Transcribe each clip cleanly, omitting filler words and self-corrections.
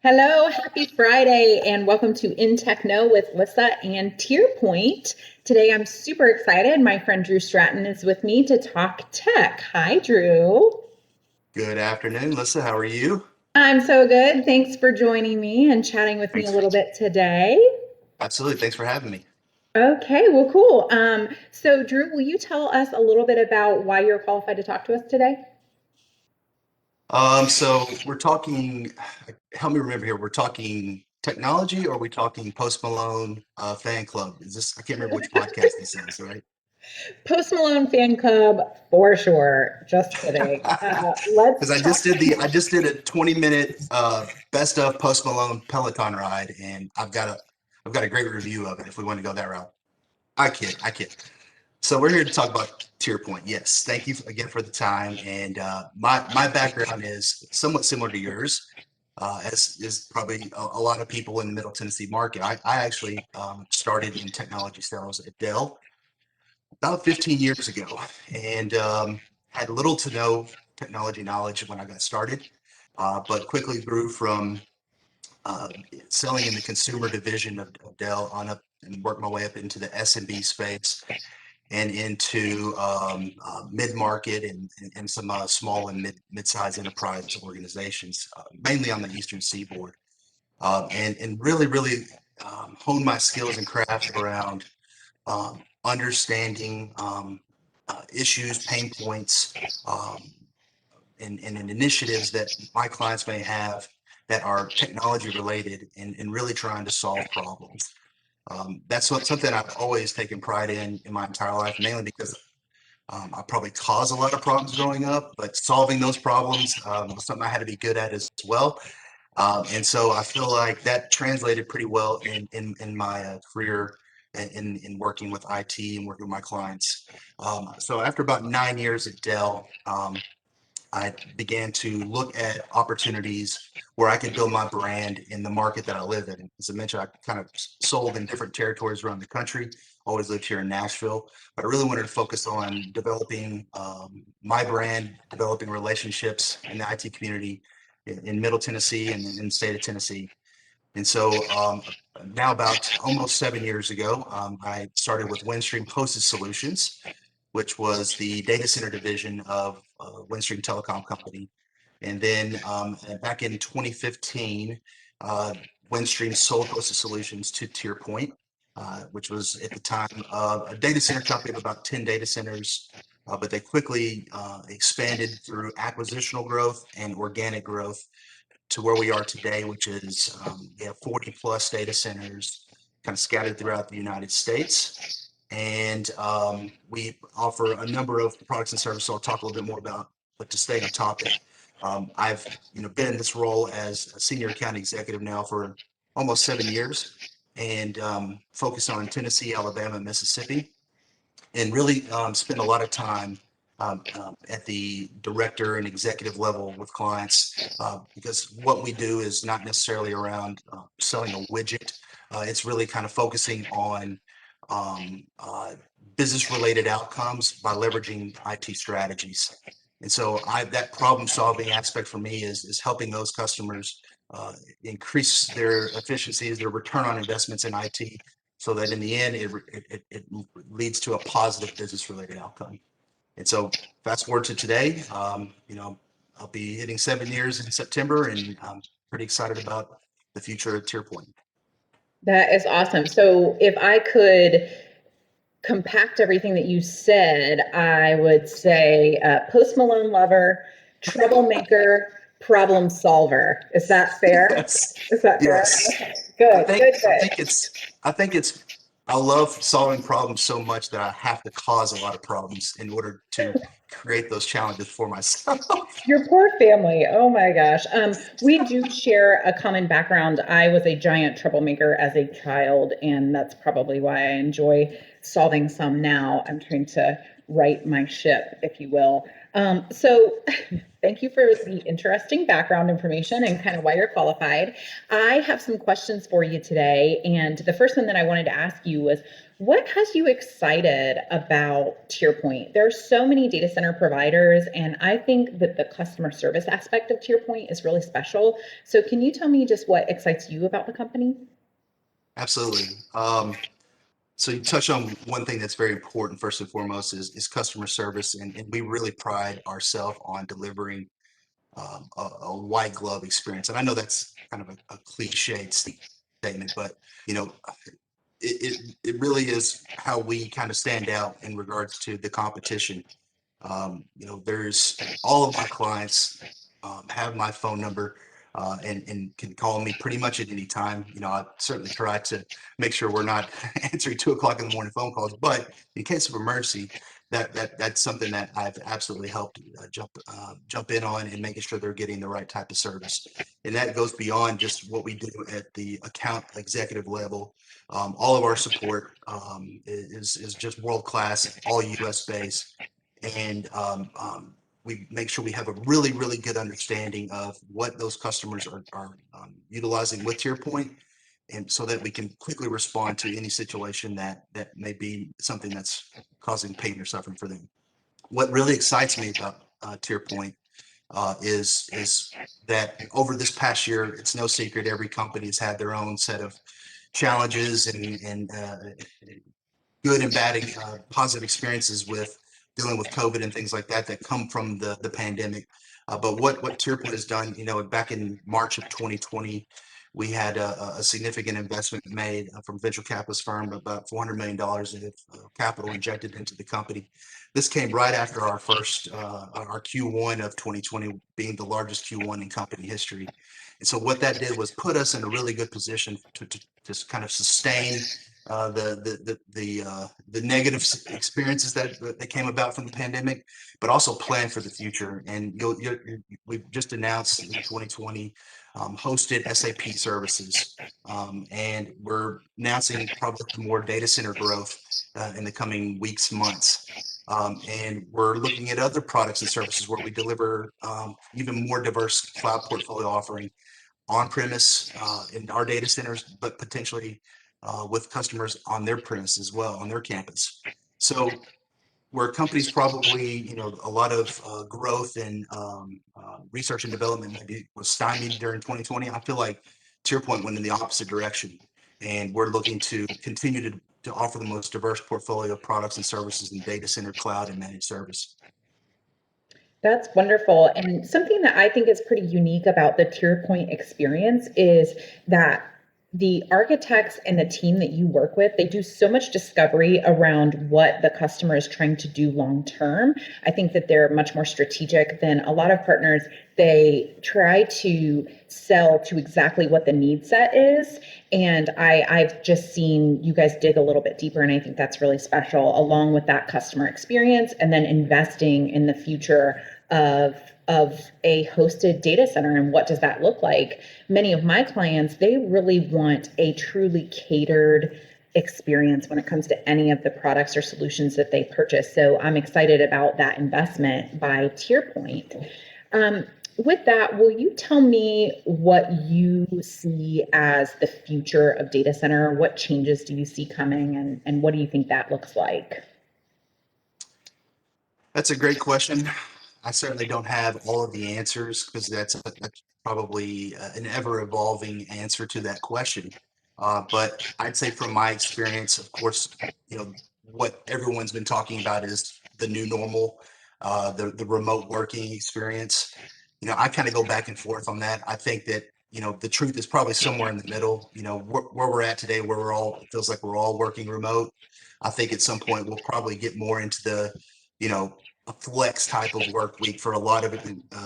Hello, happy Friday, and welcome to N-TK-KNO with Lissa and Tierpoint. Today I'm super excited. My friend Drew Stratton is with me to talk tech. Hi, Drew. Good afternoon, Lissa. How are you? I'm so good. Thanks for joining me and chatting with me a Thanks. little bit today. Absolutely. Thanks for having me. Okay, well, cool. So, Drew, will you tell us a little bit about why you're qualified to talk to us today? So we're talking, help me remember here, we're talking technology or are we talking Post Malone fan club? I can't remember which podcast this is, right? Post Malone fan club for sure. Just kidding. Because Let's I talk. just did a 20-minute best of Post Malone Peloton ride, and I've got a great review of it if we want to go that route. I kid. So we're here to talk about Tier Point. Yes, thank you again for the time. And my background is somewhat similar to yours, as is probably a lot of people in the Middle Tennessee market. I actually started in technology sales at Dell about 15 years ago, and had little to no technology knowledge when I got started, but quickly grew from uh, selling in the consumer division of Dell on up and worked my way up into the SMB space and into mid-market and some small and mid-sized enterprise organizations, mainly on the Eastern Seaboard, and really honed my skills and craft around understanding issues, pain points, and initiatives that my clients may have that are technology related and really trying to solve problems. Something I've always taken pride in my entire life, mainly because I probably caused a lot of problems growing up, but solving those problems was something I had to be good at as well. And so I feel like that translated pretty well in my career in working with IT and working with my clients. So after about 9 years at Dell, I began to look at opportunities where I could build my brand in the market that I live in. As I mentioned, I kind of sold in different territories around the country. Always lived here in Nashville, but I really wanted to focus on developing my brand, developing relationships in the IT community in Middle Tennessee and in the state of Tennessee. And so now, about almost 7 years ago, I started with Windstream Hosted Solutions, which was the data center division of Windstream Telecom Company. And then back in 2015, uh, Windstream sold Hosted Solutions to Tierpoint, which was at the time a data center company of about 10 data centers. But they quickly expanded through acquisitional growth and organic growth to where we are today, which is we have 40 plus data centers kind of scattered throughout the United States. And we offer a number of products and services I'll talk a little bit more about, but to stay on topic, I've been in this role as a senior account executive now for almost 7 years and focused on Tennessee, Alabama, Mississippi, and really spend a lot of time at the director and executive level with clients because what we do is not necessarily around selling a widget. It's really kind of focusing on um, uh, business related outcomes by leveraging IT strategies. And so that problem solving aspect for me is helping those customers uh, increase their efficiencies, their return on investments in IT, so that in the end it leads to a positive business related outcome. And so fast forward to today, I'll be hitting 7 years in September, and I'm pretty excited about the future of Tierpoint. That is awesome. So, if I could compact everything that you said, I would say Post Malone lover, troublemaker, problem solver. Is that fair? Yes, Is that fair? yes. Okay. I Good, think good, I good. think it's I love solving problems so much that I have to cause a lot of problems in order to create those challenges for myself. Your poor family. Oh my gosh. We do share a common background. I was a giant troublemaker as a child, and that's probably why I enjoy solving some now. I'm trying to right my ship, if you will. So thank you for the interesting background information and kind of why you're qualified. I have some questions for you today. And the first one that I wanted to ask you was, what has you excited about TierPoint? There are so many data center providers, and I think that the customer service aspect of TierPoint is really special. So can you tell me just what excites you about the company? Absolutely. So you touch on one thing that's very important first and foremost is customer service, and we really pride ourselves on delivering a white glove experience. And I know that's kind of a cliched statement, but you know, it really is how we kind of stand out in regards to the competition. There's all of my clients have my phone number and can call me pretty much at any time. I certainly try to make sure we're not answering 2 o'clock in the morning phone calls, but in case of emergency, that's something that I've absolutely helped jump in on and making sure they're getting the right type of service. And that goes beyond just what we do at the account executive level. All of our support is just world class, all U.S. based, and we make sure we have a really, really good understanding of what those customers are utilizing with TierPoint, and so that we can quickly respond to any situation that may be something that's causing pain or suffering for them. What really excites me about TierPoint is that over this past year, it's no secret every company has had their own set of challenges and good and bad positive experiences with dealing with COVID and things like that come from the pandemic. But what TierPoint has done, back in March of 2020, we had a significant investment made from venture capitalist firm, about $400 million of capital injected into the company. This came right after our Q1 of 2020 being the largest Q1 in company history. And so what that did was put us in a really good position to kind of sustain the negative experiences that came about from the pandemic, but also plan for the future. And we've just announced in 2020 hosted SAP services, and we're announcing probably more data center growth in the coming weeks, months. And we're looking at other products and services where we deliver even more diverse cloud portfolio offering on premise in our data centers, but potentially with customers on their premise as well, on their campus. So where companies probably, a lot of growth and research and development maybe was stymied during 2020, I feel like TierPoint went in the opposite direction. And we're looking to continue to offer the most diverse portfolio of products and services in data center, cloud, and managed service. That's wonderful. And something that I think is pretty unique about the TierPoint experience is that the architects and the team that you work with, they do so much discovery around what the customer is trying to do long term. I think that they're much more strategic than a lot of partners. They try to sell to exactly what the need set is. And I've just seen you guys dig a little bit deeper, and I think that's really special, along with that customer experience and then investing in the future of a hosted data center and what does that look like. Many of my clients, they really want a truly catered experience when it comes to any of the products or solutions that they purchase. So I'm excited about that investment by TierPoint. With that, will you tell me what you see as the future of data center? What changes do you see coming, and what do you think that looks like? That's a great question. I certainly don't have all of the answers because that's probably an ever evolving answer to that question. But I'd say from my experience, of course, what everyone's been talking about is the new normal, the remote working experience. I kind of go back and forth on that. I think that the truth is probably somewhere in the middle. Where we're at today, where it feels like we're all working remote. I think at some point we'll probably get more into the you know a flex type of work week for a lot of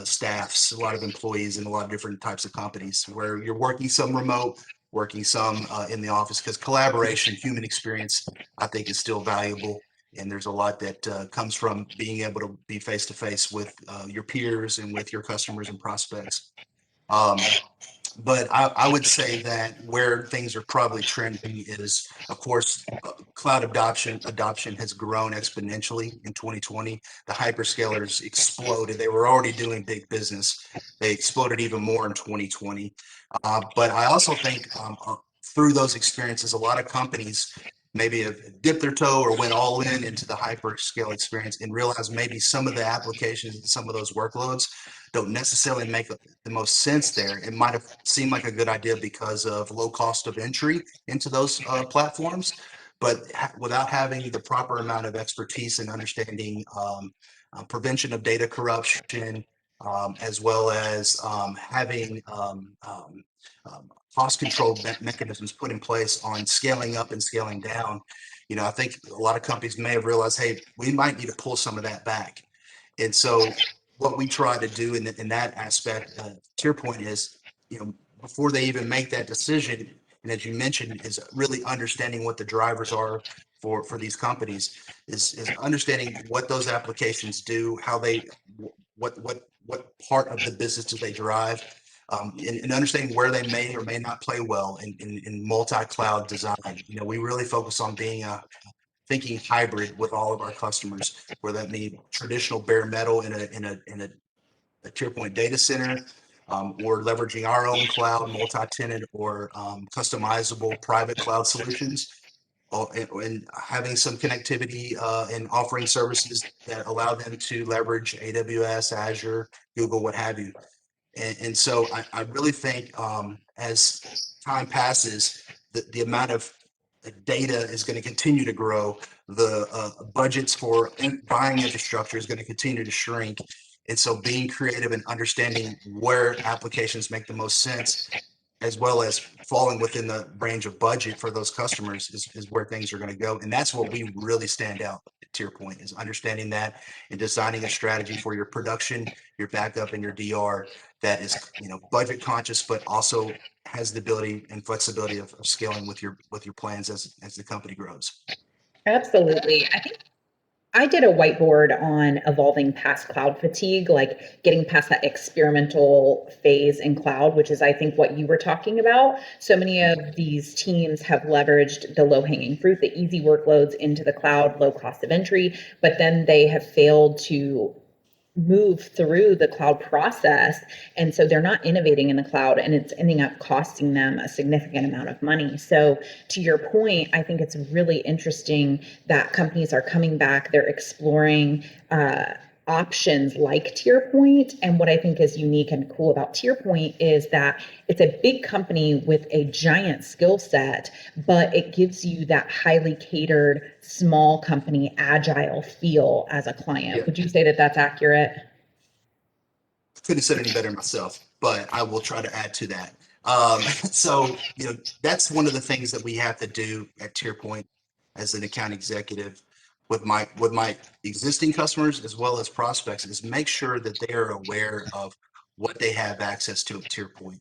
staffs, a lot of employees in a lot of different types of companies where you're working some remote, working some in the office, because collaboration, human experience, I think is still valuable. And there's a lot that comes from being able to be face to face with your peers and with your customers and prospects. Um, But I would say that where things are probably trending is, of course, cloud adoption has grown exponentially in 2020. The hyperscalers exploded. They were already doing big business. They exploded even more in 2020. But I also think through those experiences, a lot of companies maybe have dipped their toe or went all in into the hyperscale experience and realized maybe some of the applications and some of those workloads don't necessarily make the most sense there. It might have seemed like a good idea because of low cost of entry into those platforms, but without having the proper amount of expertise and understanding prevention of data corruption, as well as having cost control mechanisms put in place on scaling up and scaling down. I think a lot of companies may have realized, hey, we might need to pull some of that back. And so what we try to do in that aspect, to your point, is, before they even make that decision, and as you mentioned, is really understanding what the drivers are for these companies, is understanding what those applications do, how they, what part of the business do they drive, and understanding where they may or may not play well in multi-cloud design. We really focus on being thinking hybrid with all of our customers, where that means traditional bare metal in a tier point data center, or leveraging our own cloud, multi-tenant or customizable private cloud solutions, and having some connectivity and offering services that allow them to leverage AWS, Azure, Google, what have you. And so I really think as time passes, the amount of data is going to continue to grow. The budgets for buying infrastructure is going to continue to shrink. And so being creative and understanding where applications make the most sense, as well as falling within the range of budget for those customers, is where things are going to go. And that's what we really stand out to your point, is understanding that and designing a strategy for your production, your backup, and your DR that is, budget conscious, but also has the ability and flexibility of scaling with your plans as the company grows. Absolutely. I think I did a whiteboard on evolving past cloud fatigue, like getting past that experimental phase in cloud, which is, I think, what you were talking about. So many of these teams have leveraged the low hanging fruit, the easy workloads into the cloud, low cost of entry, but then they have failed to move through the cloud process. And so they're not innovating in the cloud, and it's ending up costing them a significant amount of money. So to your point, I think it's really interesting that companies are coming back, they're exploring options like Tierpoint. And what I think is unique and cool about Tierpoint is that it's a big company with a giant skill set, but it gives you that highly catered, small company, agile feel as a client. Yeah. Would you say that that's accurate? Couldn't have said any better myself, but I will try to add to that. So, that's one of the things that we have to do at Tierpoint as an account executive with my existing customers as well as prospects, is make sure that they are aware of what they have access to at Tierpoint.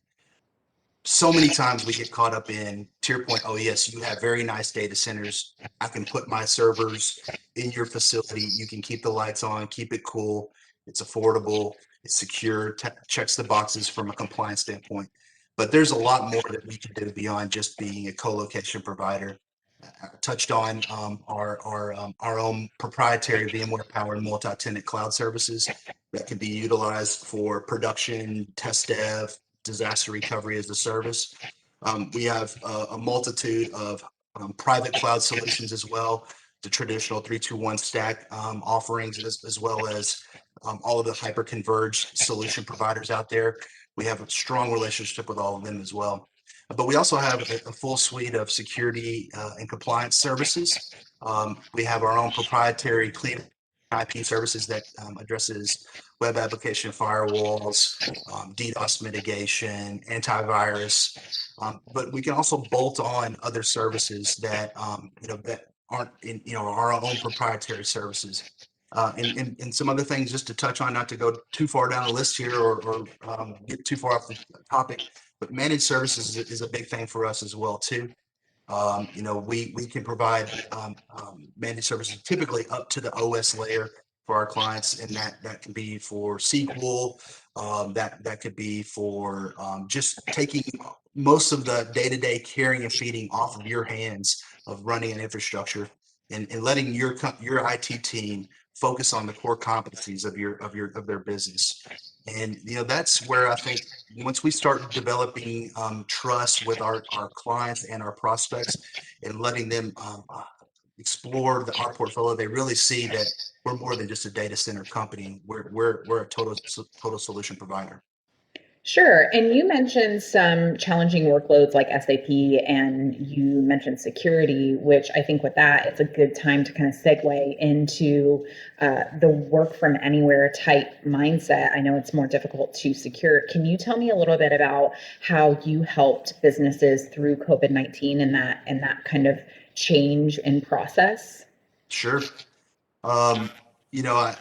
So many times we get caught up in Tierpoint. Oh yes, you have very nice data centers. I can put my servers in your facility. You can keep the lights on, keep it cool. It's affordable. It's secure. Checks the boxes from a compliance standpoint. But there's a lot more that we can do beyond just being a co-location provider. I touched on our own proprietary VMware powered multi-tenant cloud services that can be utilized for production, test dev, disaster recovery as a service. We have a multitude of private cloud solutions as well, the traditional 3-2-1 stack offerings, as well as all of the hyper converged solution providers out there. We have a strong relationship with all of them as well. But we also have a full suite of security and compliance services. We have our own proprietary clean IP services that addresses web application firewalls, DDoS mitigation, antivirus. But we can also bolt on other services that that aren't in our own proprietary services. And some other things just to touch on, not to go too far down the list here or get too far off the topic, but managed services is a big thing for us as well too. We can provide managed services typically up to the OS layer, for our clients, and that can be for SQL, that could be for just taking most of the day-to-day carrying and feeding off of your hands of running an infrastructure, and letting your IT team focus on the core competencies of their business. And that's where I think once we start developing trust with our clients and our prospects, and letting them explore our portfolio, they really see that we're more than just a data center company. We're a total solution provider. Sure. And you mentioned some challenging workloads like SAP, and you mentioned security, which I think with that, it's a good time to kind of segue into the work from anywhere type mindset. I know it's more difficult to secure. Can you tell me a little bit about how you helped businesses through COVID-19 and that kind of change in process? Sure. Um, you know, I,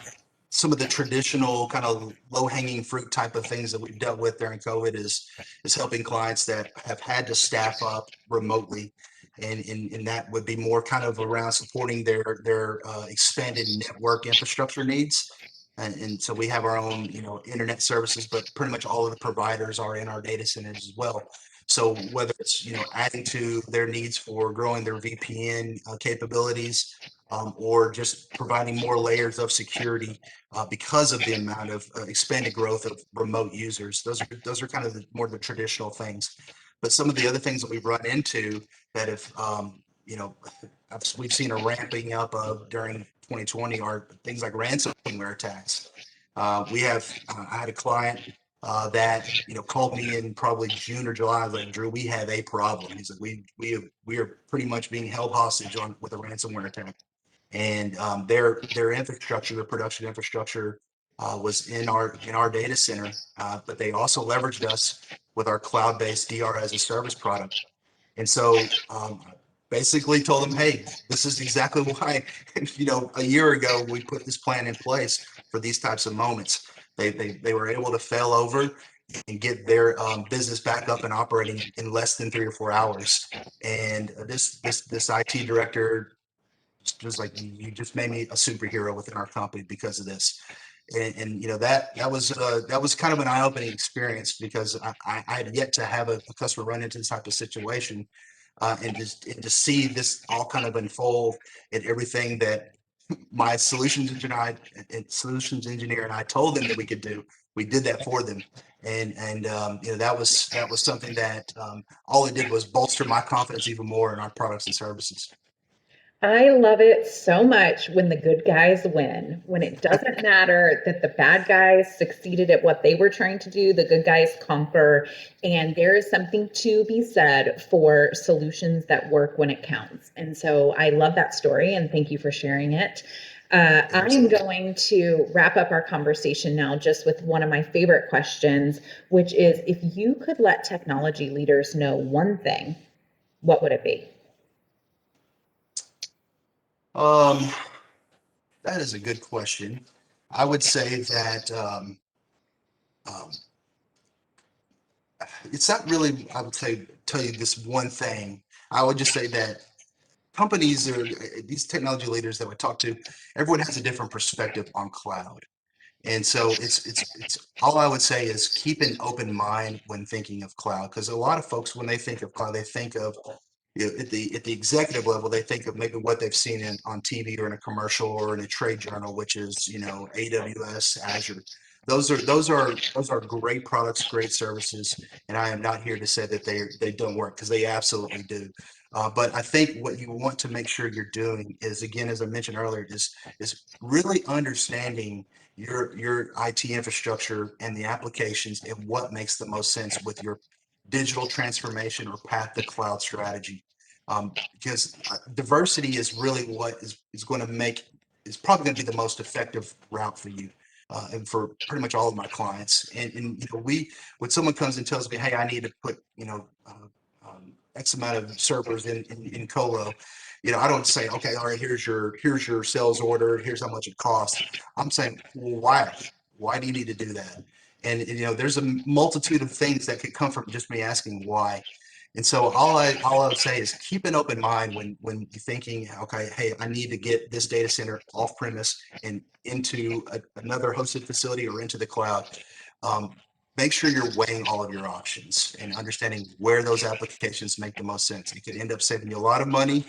some of the traditional kind of low hanging fruit type of things that we've dealt with during COVID is helping clients that have had to staff up remotely, and that would be more kind of around supporting their expanded network infrastructure needs. And so we have our own, internet services, but pretty much all of the providers are in our data centers as well. So whether it's, adding to their needs for growing their VPN capabilities, or just providing more layers of security because of the amount of expanded growth of remote users. Those are kind of more the traditional things. But some of the other things that we've run into that have, we've seen a ramping up of during 2020 are things like ransomware attacks. I had a client that called me in probably June or July. I was like, Drew, we have a problem. He's like, we are pretty much being held hostage on with a ransomware attack, and their infrastructure, their production infrastructure, was in our data center, but they also leveraged us with our cloud-based DR as a service product. And so basically told them, hey, this is exactly why a year ago we put this plan in place for these types of moments. They were able to fail over and get their business back up and operating in less than 3 or 4 hours. And this IT director just like, you just made me a superhero within our company because of this. And that was kind of an eye-opening experience, because I had yet to have a customer run into this type of situation, and to see this all kind of unfold, and everything that my solutions engineer and I told them that we could do, we did that for them. And that was something that all it did was bolster my confidence even more in our products and services. I love it so much when the good guys win, when it doesn't matter that the bad guys succeeded at what they were trying to do, the good guys conquer. And there is something to be said for solutions that work when it counts. And so I love that story, and thank you for sharing it. I am going to wrap up our conversation now just with one of my favorite questions, which is, if you could let technology leaders know one thing, what would it be? Um, that is a good question. I would say that um, it's not really, I would say, tell you this one thing. I would just say that companies are these technology leaders that we talk to, everyone has a different perspective on cloud. And so it's all I would say is keep an open mind when thinking of cloud, because a lot of folks, when they think of cloud, they think of, at the executive level, they think of maybe what they've seen on TV or in a commercial or in a trade journal, which is AWS, Azure. Those are great products, great services, and I am not here to say that they don't work, because they absolutely do. But I think what you want to make sure you're doing is, again, as I mentioned earlier, is really understanding your IT infrastructure and the applications, and what makes the most sense with your digital transformation or path to cloud strategy. Because diversity is really what is going to make is probably going to be the most effective route for you. And for pretty much all of my clients, and when someone comes and tells me, hey, I need to put X amount of servers in colo, I don't say, okay, all right, here's your sales order, here's how much it costs. I'm saying, well, why do you need to do that? And there's a multitude of things that could come from just me asking why. And so all I would say is keep an open mind when you're thinking, okay, hey, I need to get this data center off premise and into another hosted facility or into the cloud. Make sure you're weighing all of your options and understanding where those applications make the most sense. It could end up saving you a lot of money,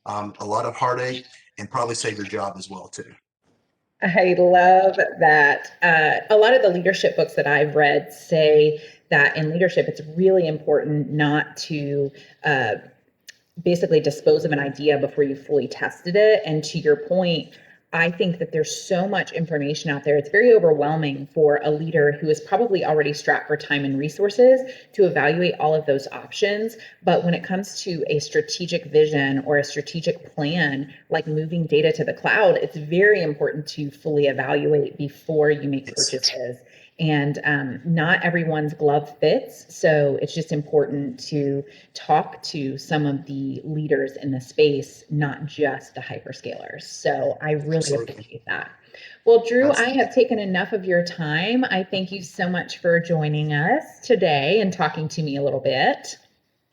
a lot of heartache, and probably save your job as well too. I love that. A lot of the leadership books that I've read say that in leadership, it's really important not to basically dispose of an idea before you fully tested it. And to your point, I think that there's so much information out there. It's very overwhelming for a leader who is probably already strapped for time and resources to evaluate all of those options. But when it comes to a strategic vision or a strategic plan, like moving data to the cloud, it's very important to fully evaluate before you make purchases. And not everyone's glove fits. So it's just important to talk to some of the leaders in the space, not just the hyperscalers. So I really appreciate that. Well, Drew, I have taken enough of your time. I thank you so much for joining us today and talking to me a little bit.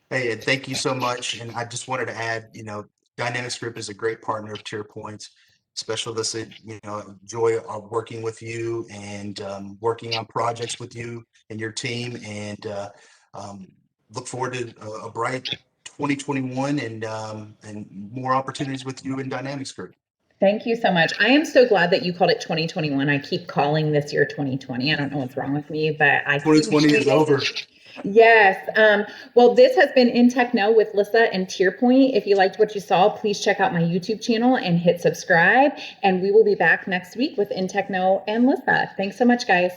Hey, and thank you so much. And I just wanted to add, Dynamics Group is a great partner of Tierpoint. Special Lissa, enjoy working with you and working on projects with you and your team, and look forward to a bright 2021 and more opportunities with you in Dynamics Group. Thank you so much. I am so glad that you called it 2021. I keep calling this year 2020. I don't know what's wrong with me, but I 2020 is over. Yes. Well, this has been N-TECH-KNO with Lissa and Tierpoint. If you liked what you saw, please check out my YouTube channel and hit subscribe. And we will be back next week with N-TECH-KNO and Lissa. Thanks so much, guys.